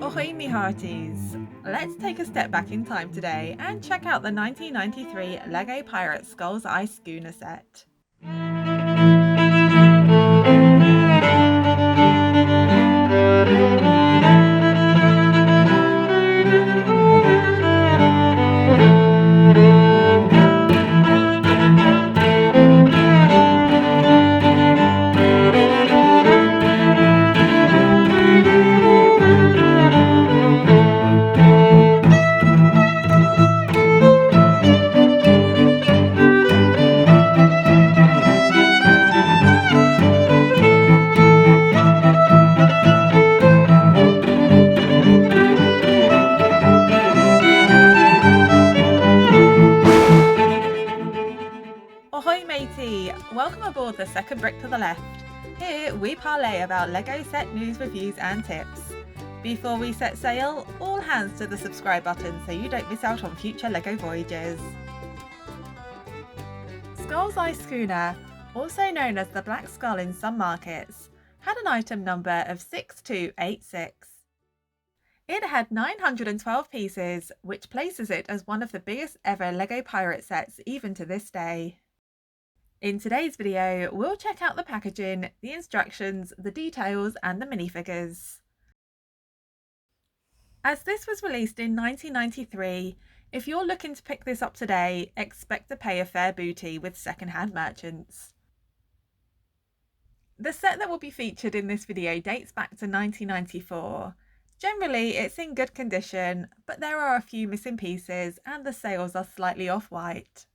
Ahoy me hearties! Let's take a step back in time today and check out the 1993 LEGO Pirate Skulls Eye Schooner set. Ahoy matey! Welcome aboard the second brick to the left. Here we parlay about LEGO set news, reviews and tips. Before we set sail, all hands to the subscribe button so you don't miss out on future LEGO voyages. Skulls Eye Schooner, also known as the Black Skull in some markets, had an item number of 6286. It had 912 pieces, which places it as one of the biggest ever LEGO pirate sets even to this day. In today's video, we'll check out the packaging, the instructions, the details and the minifigures. As this was released in 1993, if you're looking to pick this up today, expect to pay a fair booty with second-hand merchants. The set that will be featured in this video dates back to 1994. Generally, it's in good condition, but there are a few missing pieces and the sails are slightly off-white.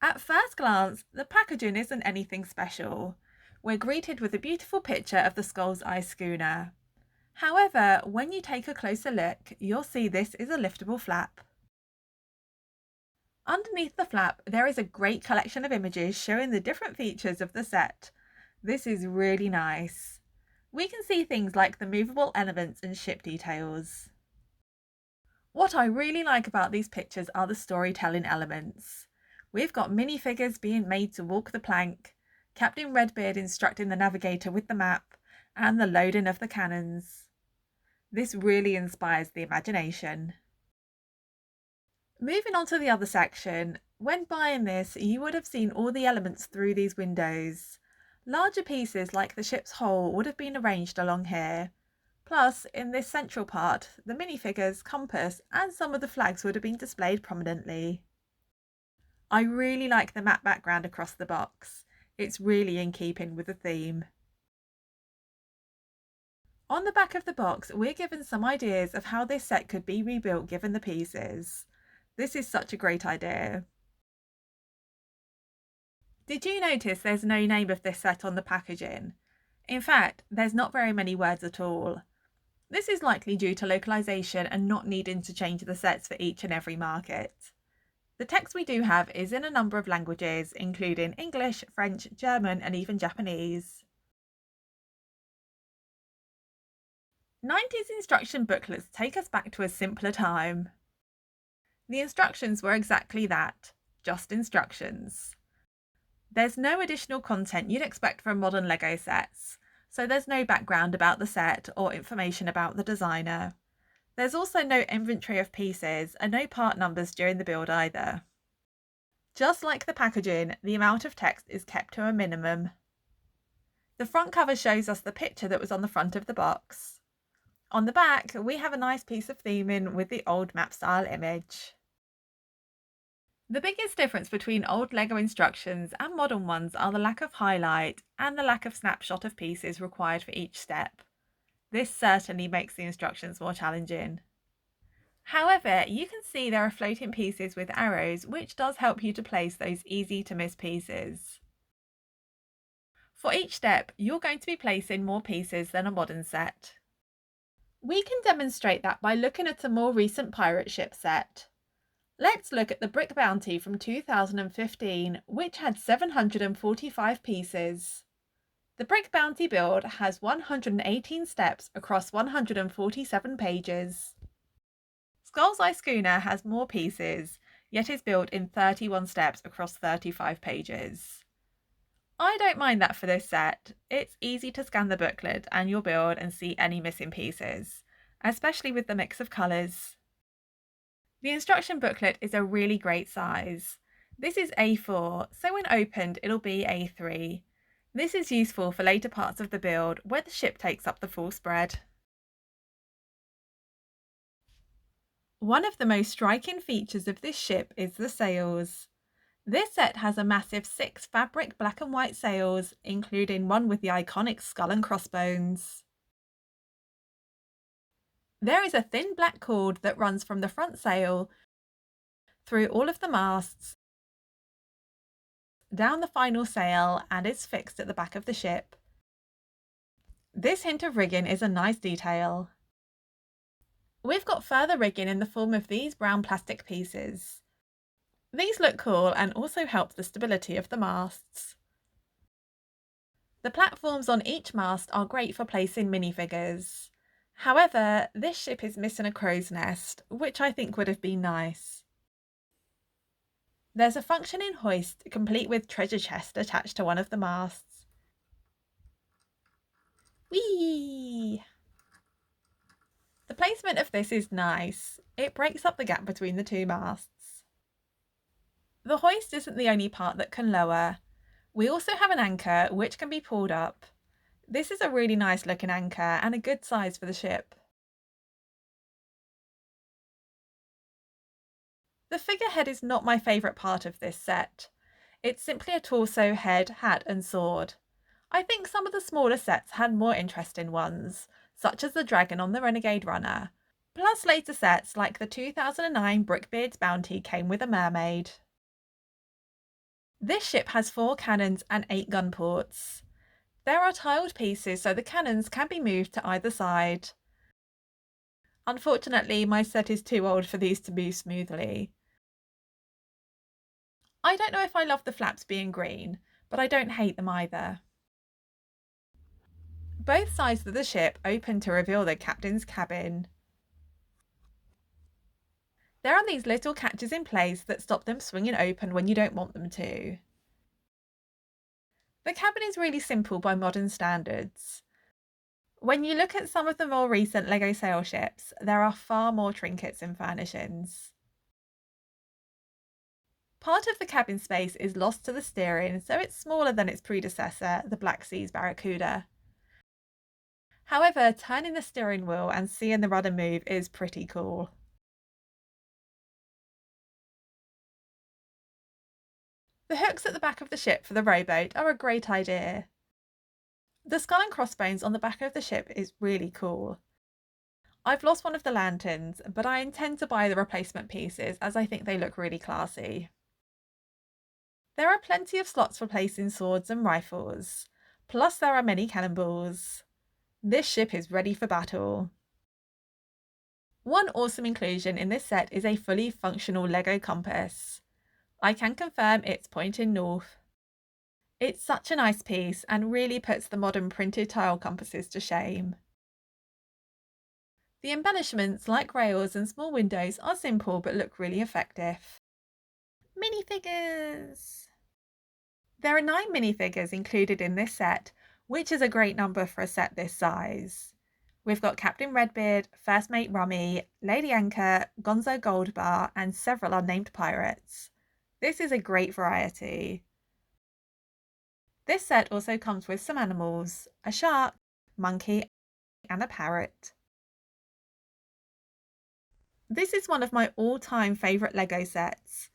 At first glance, the packaging isn't anything special. We're greeted with a beautiful picture of the Skulls Eye Schooner. However, when you take a closer look, you'll see this is a liftable flap. Underneath the flap, there is a great collection of images showing the different features of the set. This is really nice. We can see things like the movable elements and ship details. What I really like about these pictures are the storytelling elements. We've got minifigures being made to walk the plank, Captain Redbeard instructing the navigator with the map, and the loading of the cannons. This really inspires the imagination. Moving on to the other section, when buying this you would have seen all the elements through these windows. Larger pieces like the ship's hull would have been arranged along here. Plus, in this central part, the minifigures, compass and some of the flags would have been displayed prominently. I really like the matte background across the box. It's really in keeping with the theme. On the back of the box, we're given some ideas of how this set could be rebuilt given the pieces. This is such a great idea. Did you notice there's no name of this set on the packaging? In fact, there's not very many words at all. This is likely due to localization and not needing to change the sets for each and every market. The text we do have is in a number of languages, including English, French, German and even Japanese. 90s instruction booklets take us back to a simpler time. The instructions were exactly that, just instructions. There's no additional content you'd expect from modern LEGO sets, so there's no background about the set or information about the designer. There's also no inventory of pieces and no part numbers during the build either. Just like the packaging, the amount of text is kept to a minimum. The front cover shows us the picture that was on the front of the box. On the back, we have a nice piece of theming with the old map style image. The biggest difference between old LEGO instructions and modern ones are the lack of highlight and the lack of snapshot of pieces required for each step. This certainly makes the instructions more challenging. However, you can see there are floating pieces with arrows, which does help you to place those easy to miss pieces. For each step, you're going to be placing more pieces than a modern set. We can demonstrate that by looking at a more recent pirate ship set. Let's look at the Brick Bounty from 2015, which had 745 pieces. The Brick Bounty build has 118 steps across 147 pages. Skulls Eye Schooner has more pieces, yet is built in 31 steps across 35 pages. I don't mind that for this set. It's easy to scan the booklet and your build and see any missing pieces, especially with the mix of colours. The instruction booklet is a really great size. This is A4, so when opened it'll be A3. This is useful for later parts of the build where the ship takes up the full spread. One of the most striking features of this ship is the sails. This set has a massive 6 fabric black and white sails, including one with the iconic skull and crossbones. There is a thin black cord that runs from the front sail through all of the masts, down the final sail, and is fixed at the back of the ship. This hint of rigging is a nice detail. We've got further rigging in the form of these brown plastic pieces. These look cool and also help the stability of the masts. The platforms on each mast are great for placing minifigures. However, this ship is missing a crow's nest, which I think would have been nice. There's a functioning hoist complete with treasure chest attached to one of the masts. Whee! The placement of this is nice. It breaks up the gap between the two masts. The hoist isn't the only part that can lower. We also have an anchor which can be pulled up. This is a really nice looking anchor and a good size for the ship. The figurehead is not my favourite part of this set. It's simply a torso, head, hat and sword. I think some of the smaller sets had more interesting ones, such as the dragon on the Renegade Runner. Plus later sets like the 2009 Brookbeard's Bounty came with a mermaid. This ship has 4 cannons and 8 gun ports. There are tiled pieces so the cannons can be moved to either side. Unfortunately, my set is too old for these to move smoothly. I don't know if I love the flaps being green, but I don't hate them either. Both sides of the ship open to reveal the captain's cabin. There are these little catches in place that stop them swinging open when you don't want them to. The cabin is really simple by modern standards. When you look at some of the more recent LEGO sail ships, there are far more trinkets and furnishings. Part of the cabin space is lost to the steering, so it's smaller than its predecessor, the Black Sea's Barracuda. However, turning the steering wheel and seeing the rudder move is pretty cool. The hooks at the back of the ship for the rowboat are a great idea. The skull and crossbones on the back of the ship is really cool. I've lost one of the lanterns, but I intend to buy the replacement pieces as I think they look really classy. There are plenty of slots for placing swords and rifles, plus there are many cannonballs. This ship is ready for battle. One awesome inclusion in this set is a fully functional LEGO compass. I can confirm it's pointing north. It's such a nice piece and really puts the modern printed tile compasses to shame. The embellishments like rails and small windows are simple but look really effective. Minifigures! There are 9 minifigures included in this set, which is a great number for a set this size. We've got Captain Redbeard, First Mate Rummy, Lady Anchor, Gonzo Goldbar and several unnamed pirates. This is a great variety. This set also comes with some animals, a shark, monkey and a parrot. This is one of my all-time favourite LEGO sets.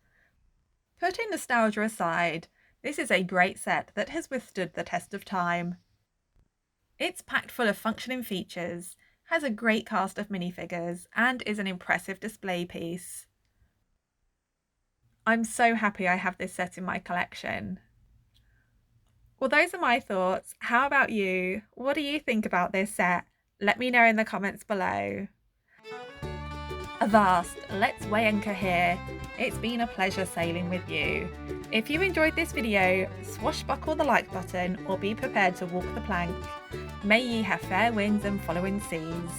Putting nostalgia aside, this is a great set that has withstood the test of time. It's packed full of functioning features, has a great cast of minifigures and is an impressive display piece. I'm so happy I have this set in my collection. Well, those are my thoughts. How about you? What do you think about this set? Let me know in the comments below. Avast, let's weigh anchor here. It's been a pleasure sailing with you. If you enjoyed this video, swashbuckle the like button or be prepared to walk the plank. May ye have fair winds and following seas.